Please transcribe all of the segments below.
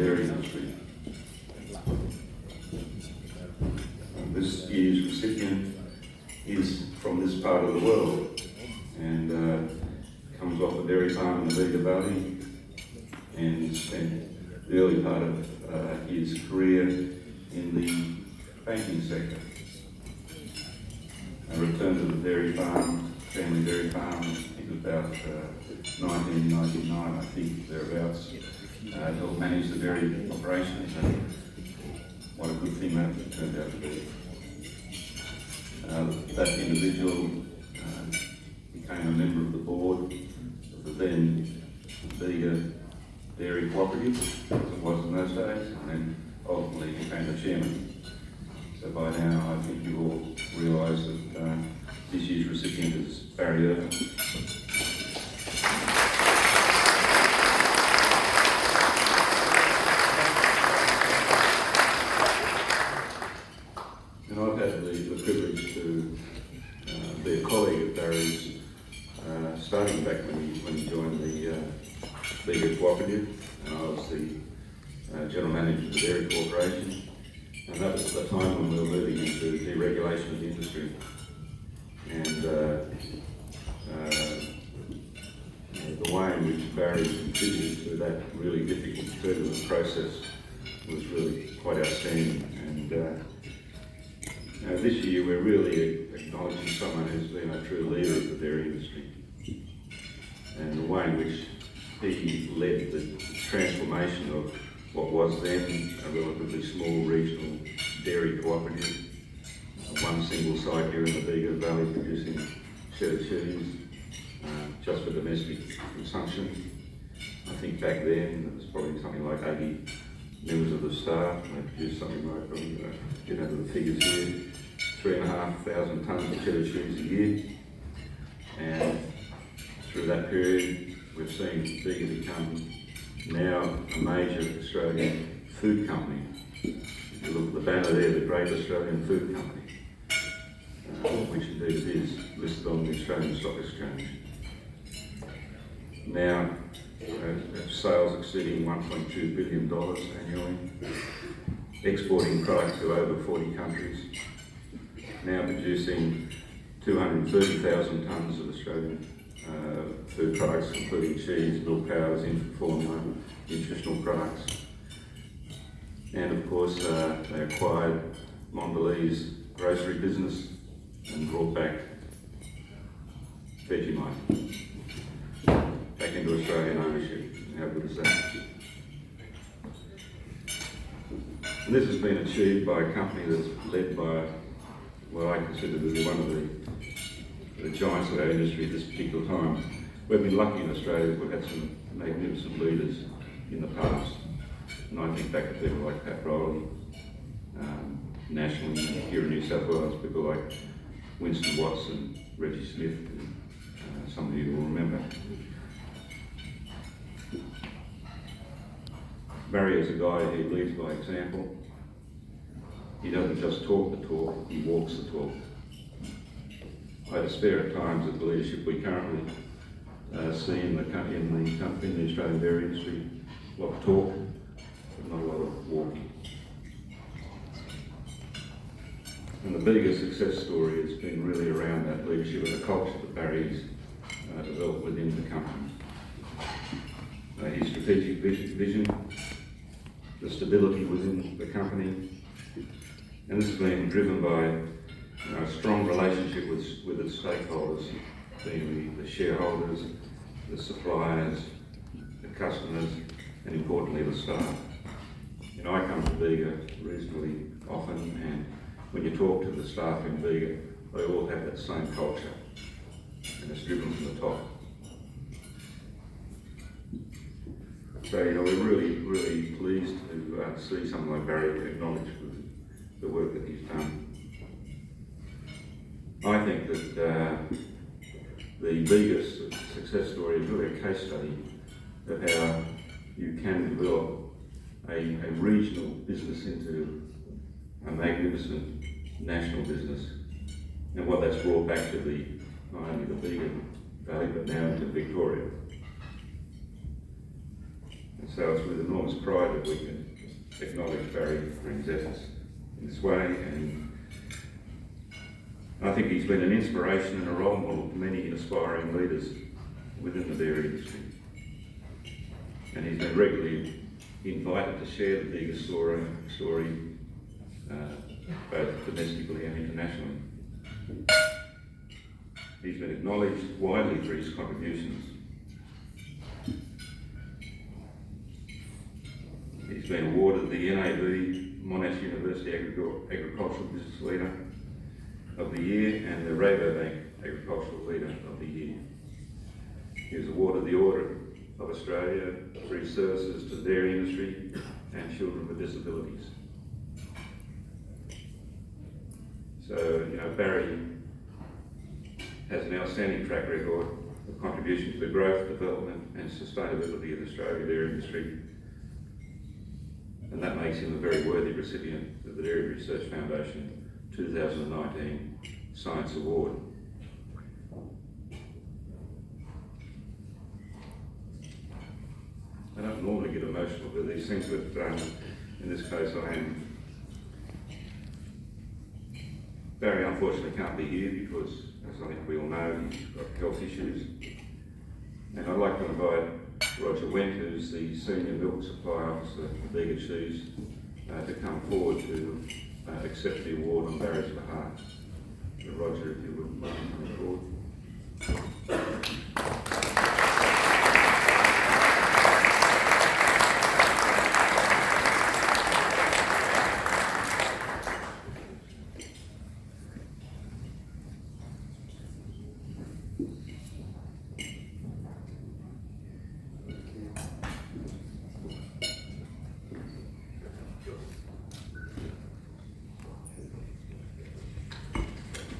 dairy industry. This year's recipient is from this part of the world and comes off a dairy farm in the Bega Valley and spent the early part of his career in the banking sector. I returned to the dairy farm, family dairy farm, it was about 1999, I think, thereabouts. Helped manage the dairy operations, and what a good thing that turned out to be. That individual became a member of the board of the then Bega Dairy Cooperative, as it was in those days, and then ultimately became the chairman. So by now, I think you all realise that this year's recipient is Barry Irvin. And I've had the privilege to be a colleague of Barry's, starting back when he joined the Bega Cooperative, and I was the General Manager of the Dairy Corporation. And that was the time when we were moving into deregulation of the industry. And the way in which Barry contributed to that really difficult turbulent process was really quite outstanding. And this year we're really acknowledging someone who's been a true leader of the dairy industry. And the way in which he led the transformation of what was then a relatively small regional dairy cooperative, one single site here in the Bega Valley producing cheddar cheese just for domestic consumption. I think back then it was probably something like 80 members of the staff. They produced something like, get into the figures here, 3,500 tonnes of cheddar cheese a year. And through that period, we've seen Bega become now a major Australian food company. If you look at the banner there, the Great Australian Food Company, which indeed it is, listed on the Australian Stock Exchange. Now, sales exceeding $1.2 billion annually, exporting products to over 40 countries, now producing 230,000 tonnes of Australian food products, including cheese, milk powders, infant formula, nutritional products. And of course, they acquired Mondelez's grocery business and brought back Vegemite back into Australian ownership. How good is that? And this has been achieved by a company that's led by what I consider to be one of the giants of our industry at this particular time. We've been lucky in Australia, we've had some magnificent leaders in the past. And I think back to people like Pat Rowley, nationally here in New South Wales, people like Winston Watson, Reggie Smith, and some of you will remember. Barry is a guy who leads by example. He doesn't just talk the talk, he walks the talk. I despair at times at the leadership we currently see in the Australian dairy industry. A lot of talk, but not a lot of walking. And the biggest success story has been really around that leadership and the culture that Barry's developed within the company. His strategic vision, the stability within the company, and this has been driven by a strong relationship with its stakeholders, being the shareholders, the suppliers, the customers, and importantly the staff. You know, I come to Bega reasonably often, and when you talk to the staff in Bega, they all have that same culture, and it's driven from the top. So, you know, we're really pleased to see someone like Barry acknowledged with the work that he's done. I think that the Bega success story is really a case study of how you can develop a regional business into a magnificent national business, and what that's brought back to not only the Bega Valley but now into Victoria. And so it's with enormous pride that we can acknowledge Barry for his efforts in this way, and I think he's been an inspiration and a role model for many aspiring leaders within the dairy industry. And he's been regularly invited to share the Bega story both domestically and internationally. He's been acknowledged widely for his contributions. He's been awarded the NAB Monash University Agricultural Business Leader of the Year and the Rabobank Agricultural Leader of the Year. He was awarded the Order of Australia for his services to the dairy industry and children with disabilities. So, Barry has an outstanding track record of contribution to the growth, development and sustainability of the Australian dairy industry, and that makes him a very worthy recipient of the Dairy Research Foundation 2019 Science Award. I don't normally get emotional with these things, but in this case I am. Barry unfortunately can't be here because, as I think we all know, he's got health issues. And I'd like to invite Roger Wendt, who's the Senior Milk Supply Officer for Bega Cheese, to come forward to accept the award on Barry's behalf. So Roger, if you would like to come forward.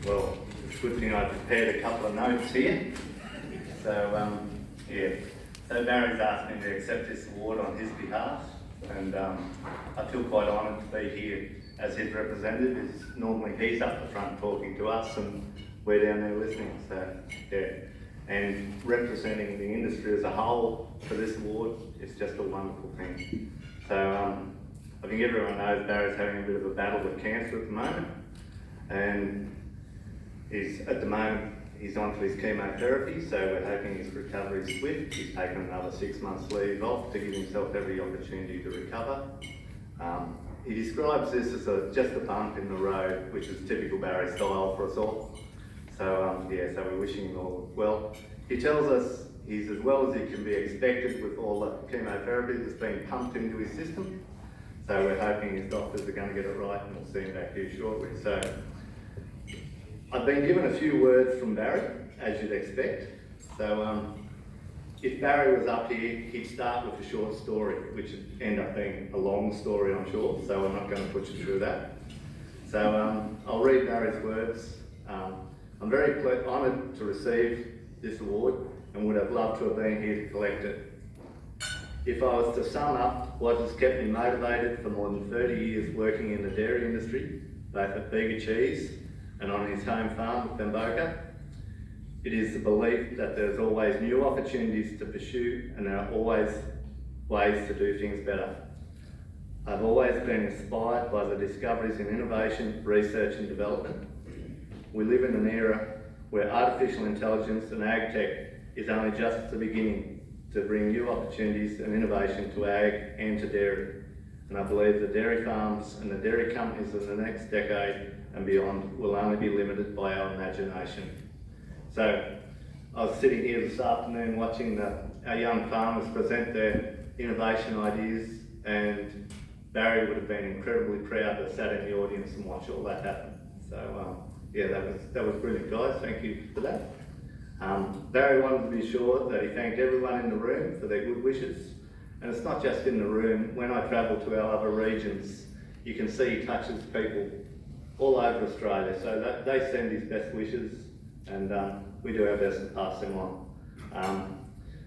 Well, it's a good thing I prepared a couple of notes here. So, So Barry's asked me to accept this award on his behalf, and I feel quite honoured to be here as his representative. Normally he's up the front talking to us and we're down there listening. So, and representing the industry as a whole for this award is just a wonderful thing. So, I think everyone knows Barry's having a bit of a battle with cancer at the moment, and at the moment he's on to his chemotherapy, so we're hoping his recovery is swift. He's taken another 6 months leave off to give himself every opportunity to recover. He describes this as just a bump in the road, which is typical Barry style for us all. So so we're wishing him all well. He tells us he's as well as he can be expected with all the chemotherapy that's being pumped into his system. So we're hoping his doctors are going to get it right, and we'll see him back here shortly. So I've been given a few words from Barry, as you'd expect. So if Barry was up here, he'd start with a short story, which would end up being a long story, I'm sure, so I'm not going to put you through that. So I'll read Barry's words. I'm very honoured to receive this award and would have loved to have been here to collect it. If I was to sum up what has kept me motivated for more than 30 years working in the dairy industry, both at Bega Cheese and on his home farm at Bega, it is the belief that there's always new opportunities to pursue and there are always ways to do things better. I've always been inspired by the discoveries in innovation, research and development. We live in an era where artificial intelligence and ag tech is only just the beginning to bring new opportunities and innovation to ag and to dairy. And I believe the dairy farms and the dairy companies of the next decade and beyond will only be limited by our imagination. So I was sitting here this afternoon watching our young farmers present their innovation ideas, and Barry would have been incredibly proud to have sat in the audience and watch all that happen. So that was brilliant, guys. Thank you for that. Barry wanted to be sure that he thanked everyone in the room for their good wishes. And it's not just in the room. When I travel to our other regions, you can see he touches people all over Australia. So that they send his best wishes, and we do our best to pass them on.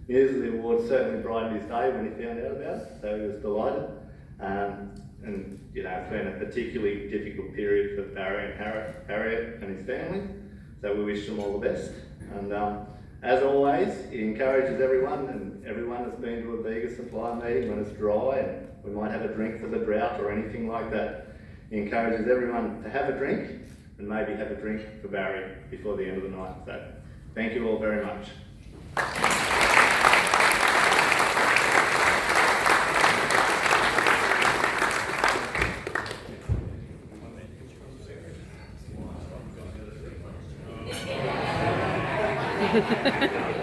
News of the award certainly brightened his day when he found out about it, so he was delighted. And it's been a particularly difficult period for Barry and Harriet and his family, so we wish them all the best. And As always, he encourages everyone, and everyone has been to a Bega Supply meeting when it's dry and we might have a drink for the drought or anything like that. He encourages everyone to have a drink and maybe have a drink for Barry before the end of the night. So thank you all very much. Ha ha ha.